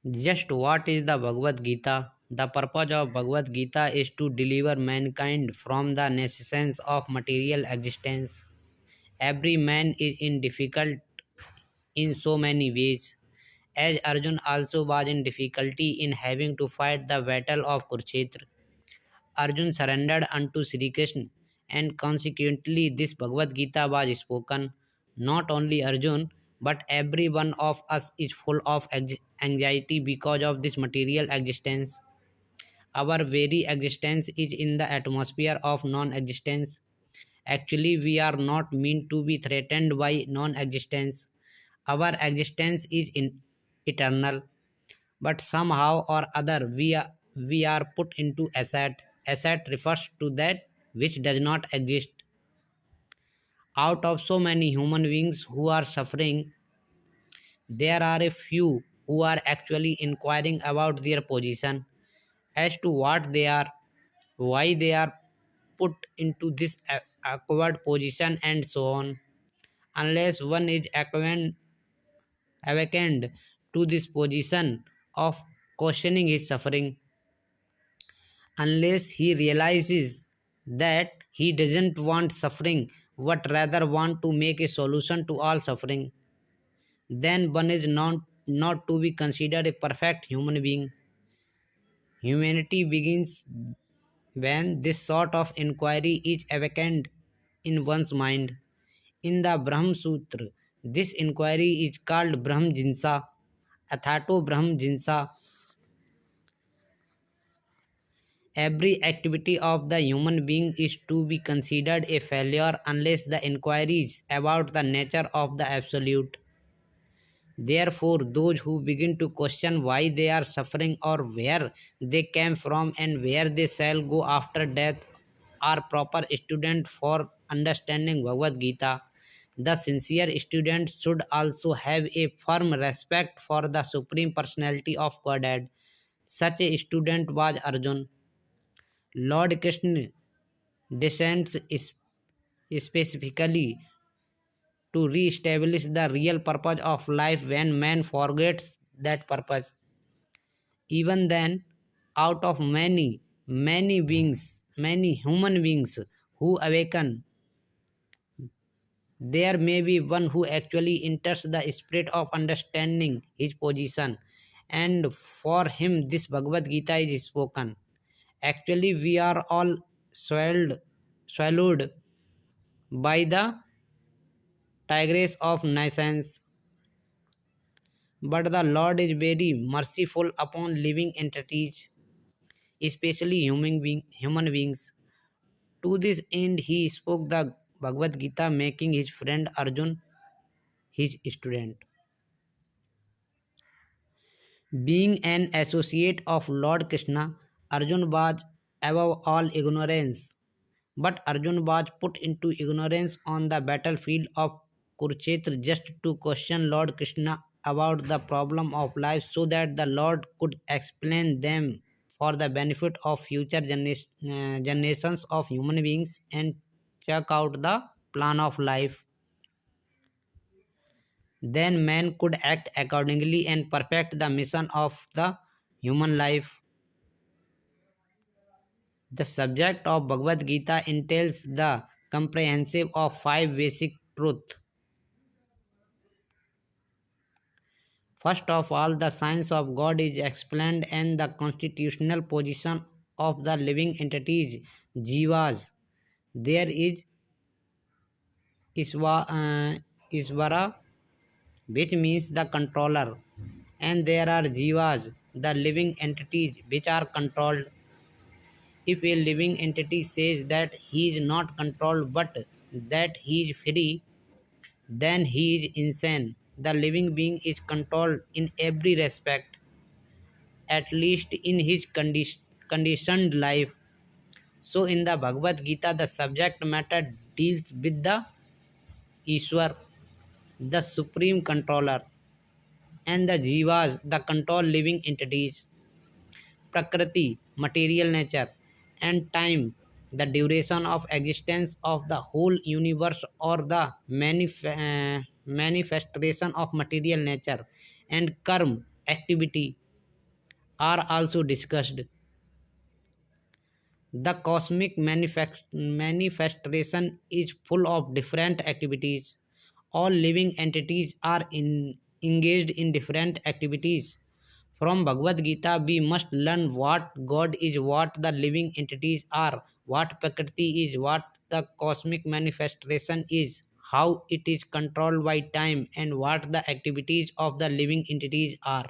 Just what is the Bhagavad Gita? The purpose of Bhagavad Gita is to deliver mankind from the necessities of material existence. Every man is in difficult in so many ways. As Arjun also was in difficulty in having to fight the battle of Kurukshetra, Arjun surrendered unto Sri Krishna, and consequently this Bhagavad Gita was spoken. Not only Arjun, but every one of us is full of anxiety because of this material existence. Our very existence is in the atmosphere of non existence. Actually, we are not meant to be threatened by non existence. Our existence is eternal, but somehow or other we are put into asset. Asset refers to that which does not exist. Out of so many human beings who are suffering, there are a few who are actually inquiring about their position, as to what they are, why they are put into this awkward position, and so on. Unless one is awakened to this position of questioning his suffering, unless he realizes that he doesn't want suffering but rather want to make a solution to all suffering, then one is not to be considered a perfect human being. Humanity begins when this sort of inquiry is awakened in one's mind. In the Brahm Sutra, this inquiry is called Brahm Jinsa, Athato Brahm Jinsa. Every activity of the human being is to be considered a failure unless the inquiries about the nature of the Absolute. Therefore, those who begin to question why they are suffering or where they came from and where they shall go after death are proper students for understanding Bhagavad Gita. The sincere student should also have a firm respect for the Supreme Personality of Godhead. Such a student was Arjun. Lord Krishna descends specifically to re-establish the real purpose of life when man forgets that purpose. Even then, out of many human beings who awaken, there may be one who actually enters the spirit of understanding his position, and for him this Bhagavad Gita is spoken. Actually, we are all swallowed by the tigress of nations, but the Lord is very merciful upon living entities, especially human beings. To this end, he spoke the Bhagavad Gita, making his friend Arjun his student. Being an associate of Lord Krishna, Arjun was above all ignorance. But Arjun was put into ignorance on the battlefield of Kurukshetra just to question Lord Krishna about the problem of life so that the Lord could explain them for the benefit of future generations of human beings and check out the plan of life. Then man could act accordingly and perfect the mission of the human life. The subject of Bhagavad Gita entails the comprehensive of five basic truths. First of all, the science of God is explained and the constitutional position of the living entities, jivas. There is Isvara, which means the controller, and there are jivas, the living entities which are controlled. If a living entity says that he is not controlled but that he is free, then he is insane. The living being is controlled in every respect, at least in his conditioned life. So, in the Bhagavad Gita, the subject matter deals with the Ishwar, the supreme controller, and the Jivas, the controlled living entities, Prakriti, material nature, and time, the duration of existence of the whole universe or the manifestation of material nature, and karma, activity. are also discussed. The cosmic manifestation is full of different activities. All living entities are engaged in different activities. From Bhagavad Gita, we must learn what God is, what the living entities are, what Prakriti is, what the cosmic manifestation is, how it is controlled by time, and what the activities of the living entities are.